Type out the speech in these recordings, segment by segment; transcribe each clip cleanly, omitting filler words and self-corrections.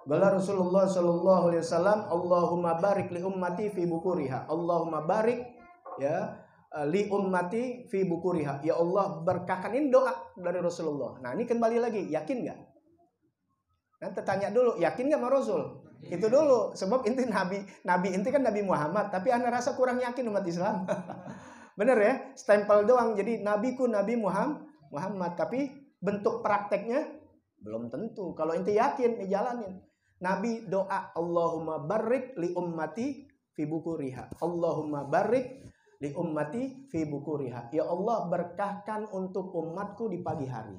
Qala Rasulullah sallallahu alaihi wasallam, Allahumma barik li ummati fi bukuriha. Allahumma barik ya li ummati fi bukuriha. Ya Allah berkahkan, ini doa dari Rasulullah. Nah, ini kembali lagi, yakin enggak? Nanti tanya dulu, yakin enggak sama Rasul? Itu dulu, sebab inti nabi inti kan Nabi Muhammad, tapi anda rasa kurang yakin umat Islam. Bener ya? Stempel doang. Jadi nabiku Nabi Muhammad, tapi bentuk prakteknya belum tentu. Kalau inti yakin, dijalanin. Nabi doa, Allahumma barik li ummati fi bukuriha. Allahumma barik li ummati fi bukuriha. Ya Allah berkahkan untuk umatku di pagi hari.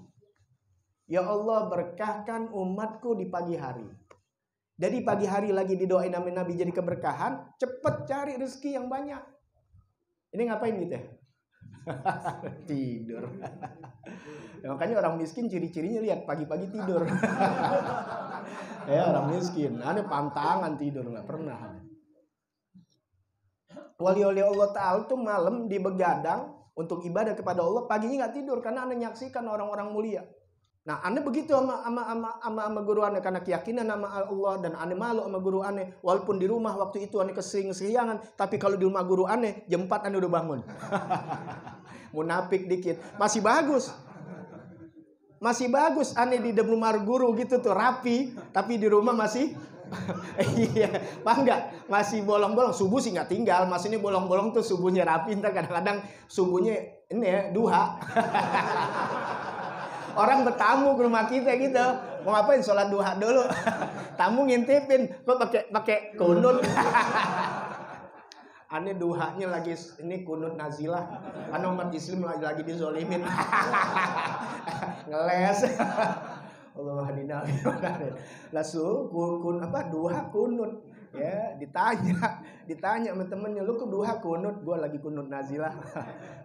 Ya Allah berkahkan umatku di pagi hari. Jadi pagi hari lagi didoain sama Nabi jadi keberkahan, cepet cari rezeki yang banyak. Ini ngapain gitu ya? Tidur. Ya, makanya orang miskin ciri-cirinya lihat pagi-pagi tidur. Ya orang miskin, aneh pantangan tidur nggak pernah. Wali-wali Allah Ta'ala tuh malam di begadang untuk ibadah kepada Allah, paginya nggak tidur karena aneh nyaksikan orang-orang mulia. Nah, aneh begitu sama guru aneh karena keyakinan sama Allah, dan aneh malu sama guru aneh. Walaupun di rumah waktu itu aneh kesering-seringan, tapi kalau di rumah guru aneh jam 4 aneh udah bangun. Munafik dikit, masih bagus. Masih bagus aneh di rumah guru gitu tuh rapi, tapi di rumah masih iya, paham nggak? Masih bolong-bolong. Subuh sih nggak tinggal, mas ini bolong-bolong tuh subuhnya rapi, ntar kadang-kadang subuhnya ini ya duha. Orang bertamu ke rumah kita gitu, mau ngapain? Sholat duha dulu. Tamu ngintipin, kok pakai kunut. Aneh duhanya lagi ini kunut nazilah, karena umat Islam lagi dizolimin. Ngeles. Allah hadina. Langsung duha kunut. Ya, ditanya sama temennya, lu kok duha kunut? Gue lagi kunut nazilah.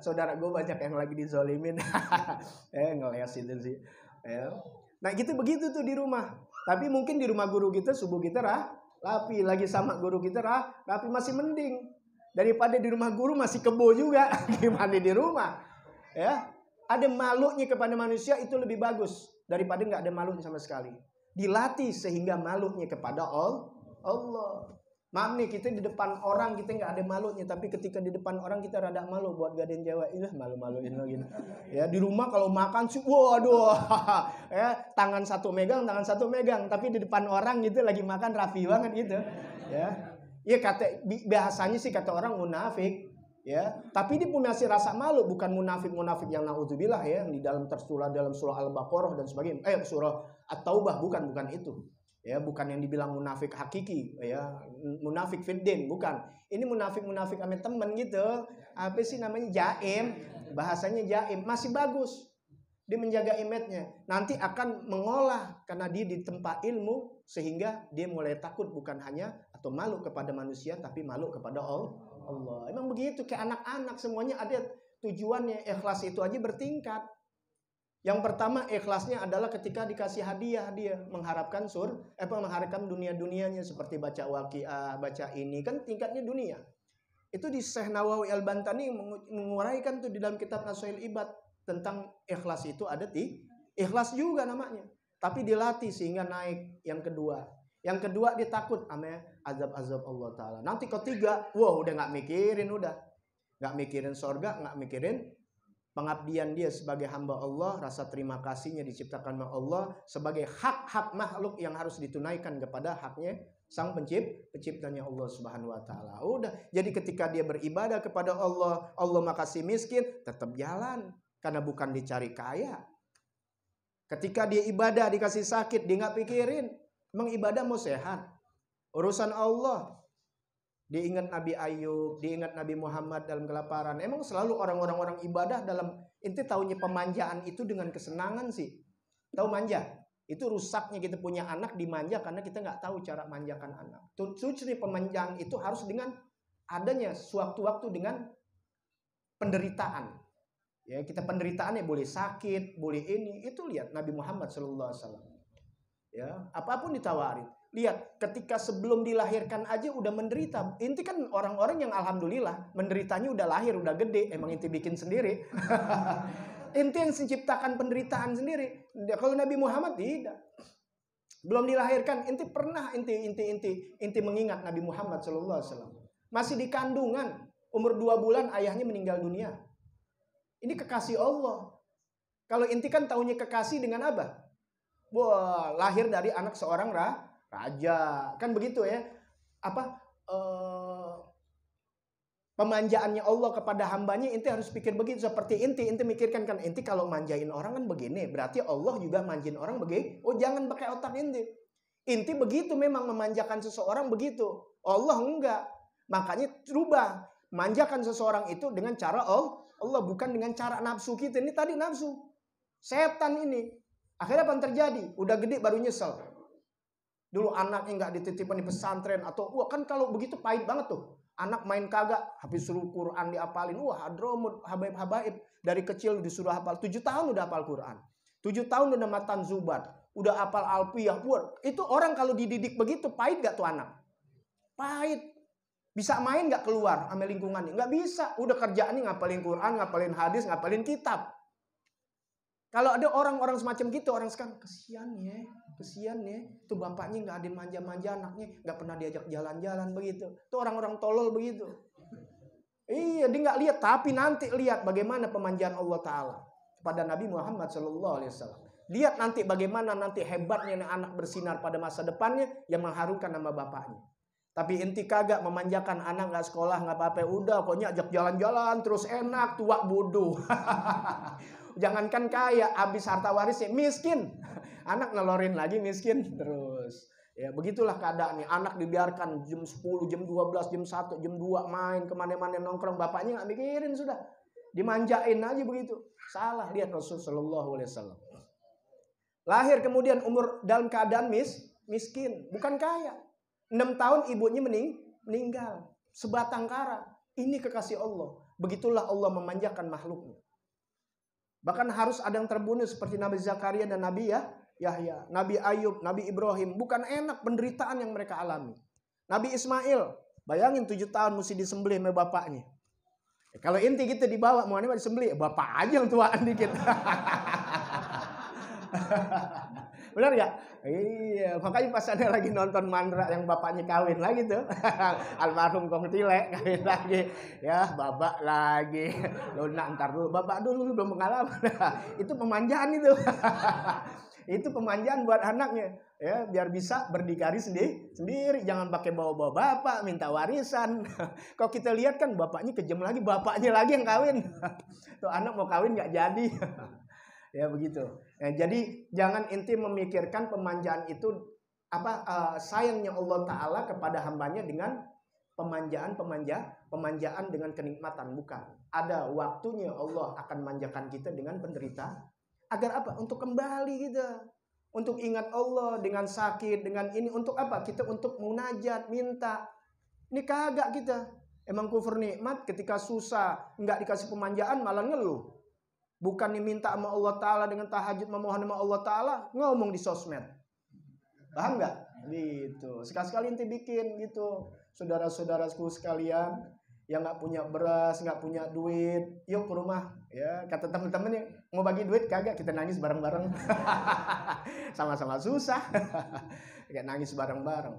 Saudara gue banyak yang lagi dizolimin. Ngeles itu sih. Nah gitu begitu tuh di rumah. Tapi mungkin di rumah guru kita subuh kita rapi, lagi sama guru kita rapi, masih mending daripada di rumah guru masih kebo juga. Gimana di rumah? Ya, ada malunya kepada manusia itu lebih bagus daripada nggak ada malunya sama sekali. Dilatih sehingga malunya kepada Allah. Maaf nih, kita di depan orang kita nggak ada malunya, tapi ketika di depan orang kita rada malu buat gaden Jawa. Malu-maluin lagi. Ya, di rumah kalau makan sih waduh. Ya, tangan satu megang, tapi di depan orang gitu lagi makan rapi banget gitu. Ya. Ya bahasanya sih kata orang munafik, ya. Tapi dia punya rasa malu, bukan munafik yang naudzubillah ya, yang di dalam tersulah dalam surah Al-Baqarah dan sebagainya. Surah At-Taubah bukan itu. Ya, bukan yang dibilang munafik hakiki, ya. Munafik fiddin, bukan. Ini munafik sama temen gitu. Apa sih namanya? Jaim. Bahasanya jaim, masih bagus. Dia menjaga image-nya. Nanti akan mengolah karena dia di tempat ilmu, sehingga dia mulai takut bukan hanya atau malu kepada manusia, tapi malu kepada Allah. Emang begitu, kayak anak-anak semuanya ada tujuannya. Ikhlas itu aja bertingkat. Yang pertama ikhlasnya adalah ketika dikasih hadiah, dia mengharapkan mengharapkan dunia-dunianya, seperti baca Waqiah, baca ini kan tingkatnya dunia. Itu di Syekh Nawawi Al-Bantani menguraikan tuh di dalam kitab Nashul Ibad tentang ikhlas itu ada ikhlas juga namanya, tapi dilatih sehingga naik. Yang kedua dia takut sama azab Allah Ta'ala. Nanti ketiga, udah nggak mikirin sorga, nggak mikirin pengabdian dia sebagai hamba Allah, rasa terima kasihnya diciptakan oleh Allah sebagai hak-hak makhluk yang harus ditunaikan kepada haknya sang penciptanya Allah Subhanahu wa Ta'ala. Udah, jadi ketika dia beribadah kepada Allah makasih miskin, tetap jalan. Karena bukan dicari kaya. Ketika dia ibadah dikasih sakit, dia nggak pikirin. Emang ibadah mau sehat? Urusan Allah. Dia ingat Nabi Ayub, dia ingat Nabi Muhammad dalam kelaparan. Emang selalu orang-orang ibadah dalam inti taunya pemanjaan itu dengan kesenangan sih. Tahu manja? Itu rusaknya kita punya anak dimanja karena kita nggak tahu cara manjakan anak. Suci pemanjaan itu harus dengan adanya sewaktu-waktu dengan penderitaan. Ya, kita penderitaannya boleh sakit, boleh ini. Itu lihat Nabi Muhammad SAW. Ya, apapun ditawarin. Lihat, ketika sebelum dilahirkan aja udah menderita. Inti kan orang-orang yang alhamdulillah menderitanya udah lahir, udah gede. Emang inti bikin sendiri. Inti yang menciptakan penderitaan sendiri. Kalau Nabi Muhammad tidak. Belum dilahirkan, inti pernah inti mengingat Nabi Muhammad SAW. Masih di kandungan, umur 2 bulan ayahnya meninggal dunia. Ini kekasih Allah. Kalau inti kan taunya kekasih dengan apa? Wah, lahir dari anak seorang raja. Kan begitu ya. Pemanjaannya Allah kepada hambanya, inti harus pikir begitu. Seperti inti mikirkan kan, inti kalau manjain orang kan begini, berarti Allah juga manjain orang begini. Oh, jangan pakai otak inti. Inti begitu memang memanjakan seseorang begitu. Allah enggak. Makanya rubah. Manjakan seseorang itu dengan cara Allah, bukan dengan cara nafsu kita. Ini tadi nafsu. Setan ini. Akhirnya apa yang terjadi? Udah gede baru nyesel. Dulu anaknya nggak dititipin di pesantren atau wah kan kalau begitu pahit banget tuh. Anak main kagak, habis suruh Quran diapalin. Wah, hadromut, habaib. Dari kecil disuruh hafal. 7 tahun udah hafal Quran. 7 tahun udah matan zubat. Udah hafal alfiyah. Wah, itu orang kalau dididik begitu, pahit gak tuh anak? Pahit. Bisa main gak keluar sama lingkungannya? Gak bisa. Udah kerjaannya ngapalin Quran, ngapalin hadis, ngapalin kitab. Kalau ada orang-orang semacam gitu, orang sekarang kesian ya. Tuh bapaknya nggak ada manja-manja anaknya, nggak pernah diajak jalan-jalan begitu. Tuh orang-orang tolol begitu. Iya, dia nggak lihat, tapi nanti lihat bagaimana pemanjaan Allah Taala kepada Nabi Muhammad SAW. Lihat nanti bagaimana nanti hebatnya anak bersinar pada masa depannya yang mengharukan nama bapaknya. Tapi inti kagak memanjakan anak nggak sekolah nggak apa-apa, udah pokoknya ajak jalan-jalan terus enak, tua bodoh. Jangankan kaya, habis harta warisnya miskin. Anak nelorin lagi miskin terus. Ya begitulah keadaannya. Anak dibiarkan jam 10, jam 12, jam 1, jam 2 main kemana-mana nongkrong. Bapaknya nggak mikirin sudah. Dimanjain aja begitu. Salah, lihat Rasul Shallallahu Alaihi Wasallam. Lahir kemudian umur dalam keadaan miskin, bukan kaya. 6 tahun ibunya meninggal. Sebatang kara. Ini kekasih Allah. Begitulah Allah memanjakan makhluknya. Bahkan harus ada yang terbunuh seperti Nabi Zakaria dan Nabi Yahya, Nabi Ayub, Nabi Ibrahim. Bukan enak penderitaan yang mereka alami. Nabi Ismail, bayangin 7 tahun mesti disembelih sama bapaknya. Kalau inti kita dibawa, mau disembelih, bapak aja yang tuaan dikit. Benar ya? Iya, makanya pas ada lagi nonton Mandra yang bapaknya kawin lagi tuh. Almarhum Kong Tile kawin lagi. Ya, babak lagi. Lunak ntar dulu, babak dulu belum pengalaman. Itu pemanjaan itu. Itu pemanjaan buat anaknya. Ya, biar bisa berdikari sendiri. Jangan pakai bawa-bawa bapak, minta warisan. Kalau kita lihat kan bapaknya kejam lagi, bapaknya lagi yang kawin. Tuh anak mau kawin nggak jadi. Ya begitu. Nah, jadi jangan inti memikirkan pemanjaan itu sayangnya Allah Ta'ala kepada hambanya dengan pemanjaan dengan kenikmatan. Bukan. Ada waktunya Allah akan manjakan kita dengan penderita. Agar apa? Untuk kembali kita. Untuk ingat Allah dengan sakit, dengan ini. Untuk apa? Kita untuk munajat, minta. Ini kagak kita. Emang kufur nikmat ketika susah, nggak dikasih pemanjaan malah ngeluh. Bukan diminta sama Allah Ta'ala dengan tahajud memohon sama Allah Ta'ala, ngomong di sosmed. Paham nggak? Gitu. Sekali-sekali inti bikin gitu. Saudara-saudaraku sekalian yang nggak punya beras, nggak punya duit, yuk ke rumah. Ya, kata teman-temannya mau bagi duit kagak, kita nangis bareng-bareng. Sama-sama susah. Kayak nangis bareng-bareng.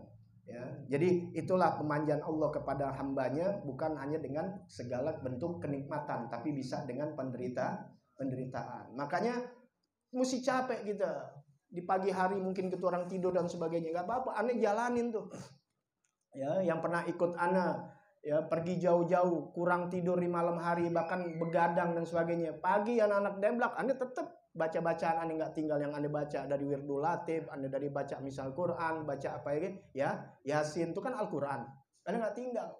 Ya, jadi itulah pemanjaan Allah kepada hambanya, bukan hanya dengan segala bentuk kenikmatan, tapi bisa dengan penderitaan. Makanya mesti capek kita. Di pagi hari mungkin kita orang tidur dan sebagainya, nggak apa-apa, aneh jalanin tuh. Ya, yang pernah ikut ana ya pergi jauh-jauh, kurang tidur di malam hari, bahkan begadang dan sebagainya. Pagi anak-anak deblak, aneh tetap baca-bacaan aneh nggak tinggal yang aneh baca dari Wirdul Latif, aneh dari baca misal Quran, baca apa ya, Yasin itu kan Al-Quran. Aneh nggak tinggal.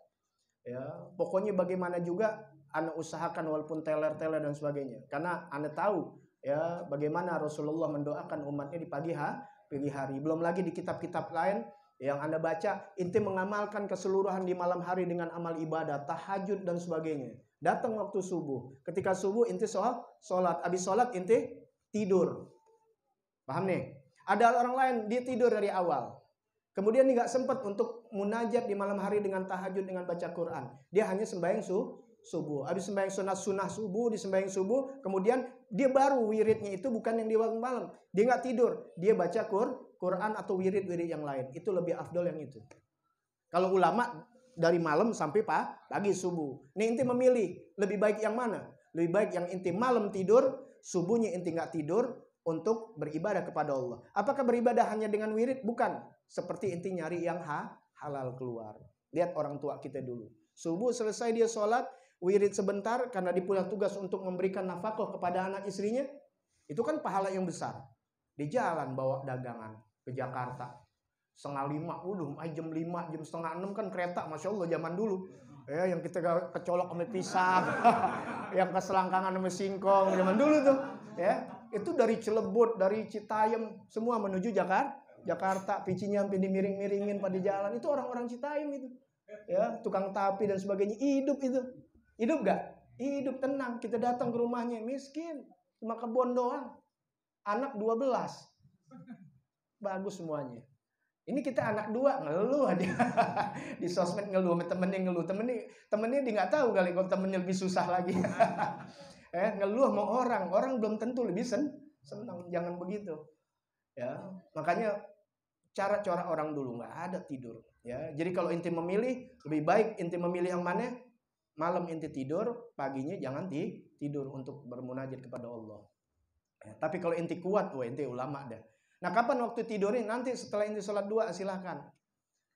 Ya, pokoknya bagaimana juga Anda usahakan walaupun teler-teler dan sebagainya. Karena Anda tahu ya bagaimana Rasulullah mendoakan umatnya di pagi hari. Belum lagi di kitab-kitab lain yang Anda baca, inti mengamalkan keseluruhan di malam hari dengan amal ibadah, tahajud dan sebagainya. Datang waktu subuh. Ketika subuh inti sholat. Habis sholat inti tidur. Paham nih? Ada orang lain dia tidur dari awal. Kemudian dia nggak sempat untuk munajat di malam hari dengan tahajud, dengan baca Quran. Dia hanya sembahyang subuh. Habis sembahyang sunnah subuh, disembahyang subuh. Kemudian dia baru wiridnya itu bukan yang di waktu malam. Dia nggak tidur. Dia baca Quran atau wirid-wirid yang lain. Itu lebih afdol yang itu. Kalau ulama dari malam sampai pagi subuh. Nih inti memilih lebih baik yang mana? Lebih baik yang inti malam tidur, subuhnya inti nggak tidur untuk beribadah kepada Allah. Apakah beribadah hanya dengan wirid? Bukan. Seperti inti nyari yang halal keluar. Lihat orang tua kita dulu. Subuh selesai dia sholat, wirid sebentar karena dipulang tugas untuk memberikan nafkah kepada anak istrinya. Itu kan pahala yang besar. Di jalan bawa dagangan ke Jakarta. 4:30, jam 5, jam 5:30 kan kereta, Masya Allah zaman dulu. Ya, yang kita kecolok sama pisang, yang keselangkangan sama singkong zaman dulu tuh. Ya, itu dari Cilebut, dari Citayam, semua menuju Jakarta, picinya sampai dimiring-miringin pada jalan. Itu orang-orang Citayam itu. Ya, tukang tapi dan sebagainya, hidup itu. Hidup gak? Hidup tenang. Kita datang ke rumahnya, miskin, cuma kebun doang. Anak 12. Bagus semuanya. Ini kita anak 2 ngeluh aja. Di sosmed ngeluh sama temennya ngeluh. Temennya dia nggak tahu kali kalau temennya lebih susah lagi. Ngeluh sama orang belum tentu lebih senang. Jangan begitu. Ya, makanya cara orang dulu nggak ada tidur. Ya, jadi kalau inti memilih lebih baik inti memilih yang mana? Malam inti tidur, paginya jangan tidur untuk bermunajat kepada Allah. Ya, tapi kalau inti kuat, inti ulama dah. Nah, kapan waktu tidurnya? Nanti setelah inti sholat duha silahkan.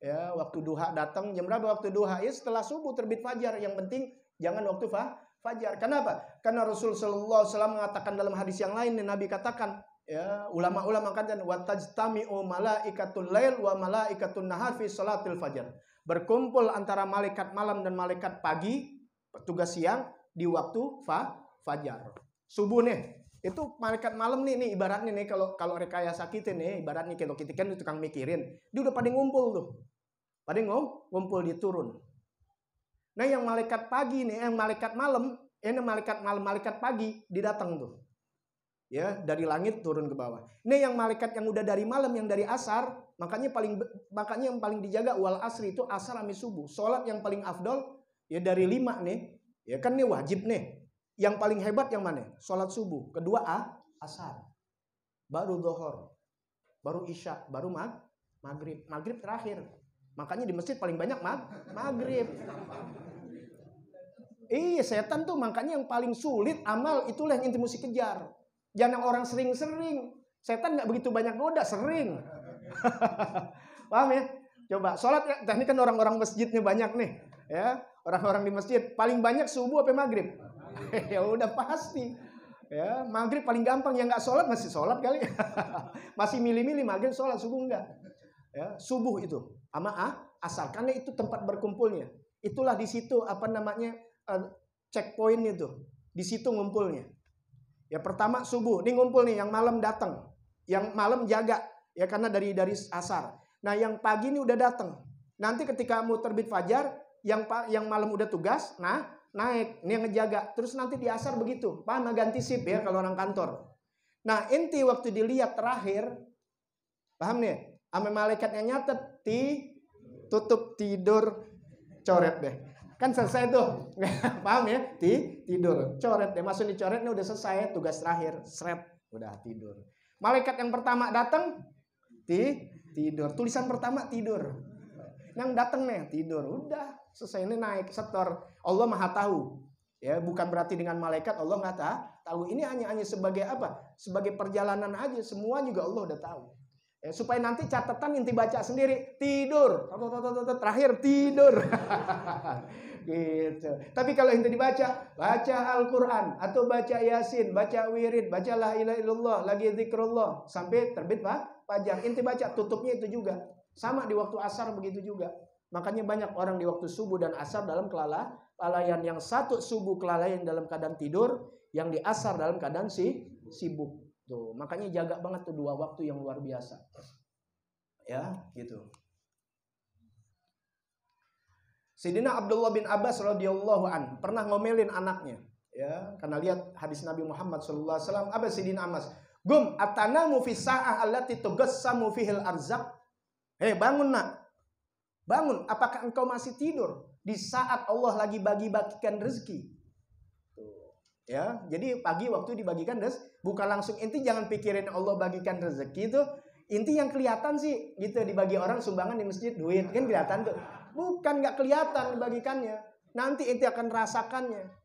Ya, waktu duha datang jam berapa waktu duha? Ya setelah subuh terbit fajar. Yang penting jangan waktu fajar. Kenapa? Karena Rasul sallallahu alaihi wasallam mengatakan dalam hadis yang lain, Nabi katakan, ya, ulama-ulama katakan wa tajtami'u malaikatul lail wa malaikatun nahar fi salatil fajar. Berkumpul antara malaikat malam dan malaikat pagi, petugas siang di waktu fajar. Subuh nih. Itu malaikat malam nih ibaratnya nih kalau rekayasa kita nih, ibaratnya kalau kita kan tukang mikirin, dia udah pada ngumpul tuh. Pada ngumpul dia turun. Nah, yang malaikat pagi nih, yang malaikat malam, ini malaikat pagi dia datang tuh. Ya, dari langit turun ke bawah. Ini yang malaikat yang udah dari malam, yang dari asar, makanya yang paling dijaga wal asri itu asar sama subuh. Salat yang paling afdol ya dari 5 nih. Ya kan ini wajib nih. Yang paling hebat yang mana? Sholat subuh. Kedua asar. Baru zuhur. Baru isya. Baru maghrib. Maghrib terakhir. Makanya di masjid paling banyak maghrib. Iya, setan tuh makanya yang paling sulit amal itulah yang inti mesti kejar. Jangan orang sering-sering. Setan gak begitu banyak goda, sering. Paham ya? Coba sholat, ini kan orang-orang masjidnya banyak nih. Ya, orang-orang di masjid paling banyak subuh apa maghrib? Ya udah pasti. Ya, maghrib paling gampang, yang nggak sholat masih sholat kali. Masih milih-milih maghrib sholat, subuh enggak. Ya, subuh itu sama asar karena itu tempat berkumpulnya. Itulah di situ checkpoint itu. Di situ ngumpulnya. Ya pertama subuh, ini ngumpul nih yang malam datang. Yang malam jaga ya karena dari asar. Nah, yang pagi ini udah datang. Nanti ketika mau terbit fajar, yang malam udah tugas, naik, ini yang ngejaga. Terus nanti di asar begitu. Paham, ganti sip ya kalau orang kantor. Nah, inti waktu dilihat terakhir, paham nih? Sama malaikatnya nyatet, tutup tidur, coret deh. Kan selesai tuh. Paham ya? Tidur, coret deh. Masuk dicoret, ini udah selesai tugas terakhir. Sret, udah tidur. Malaikat yang pertama datang, tidur. Tulisan pertama tidur. Yang datang nih tidur, udah selesai, ini naik setor. Allah Maha tahu. Ya, bukan berarti dengan malaikat Allah nggak tahu. Ini hanya sebagai apa? Sebagai perjalanan aja. Semua juga Allah udah tahu. Ya, supaya nanti catatan inti baca sendiri, tidur. Terakhir tidur. Gitu. Tapi kalau inti dibaca, baca Al-Qur'an atau baca Yasin, baca wirid, baca la ilaha illallah, lagi zikrullah sampai terbit fajar. Inti baca, tutupnya itu juga. Sama di waktu asar begitu juga. Makanya banyak orang di waktu subuh dan asar dalam kelalaian. Yang satu subuh kelalaian dalam keadaan tidur, yang di asar dalam keadaan sibuk. Tuh, makanya jaga banget tuh 2 waktu yang luar biasa. Ya, gitu. Sayyidina Abdullah bin Abbas radhiyallahu an pernah ngomelin anaknya, ya, karena lihat hadis Nabi Muhammad sallallahu alaihi wasallam. Apa Sayyidina Abbas? Gum atanamu fi sa'ah allati tugassamu fihil arzaq. Bangun nak. Bangun, apakah engkau masih tidur di saat Allah lagi bagi-bagikan rezeki? Tuh. Ya, jadi pagi waktu dibagikan bukan langsung inti jangan pikirin Allah bagikan rezeki itu. Inti yang kelihatan sih gitu, dibagi orang sumbangan di masjid duit kan kelihatan tuh. Bukan nggak kelihatan bagikannya. Nanti ente akan rasakannya.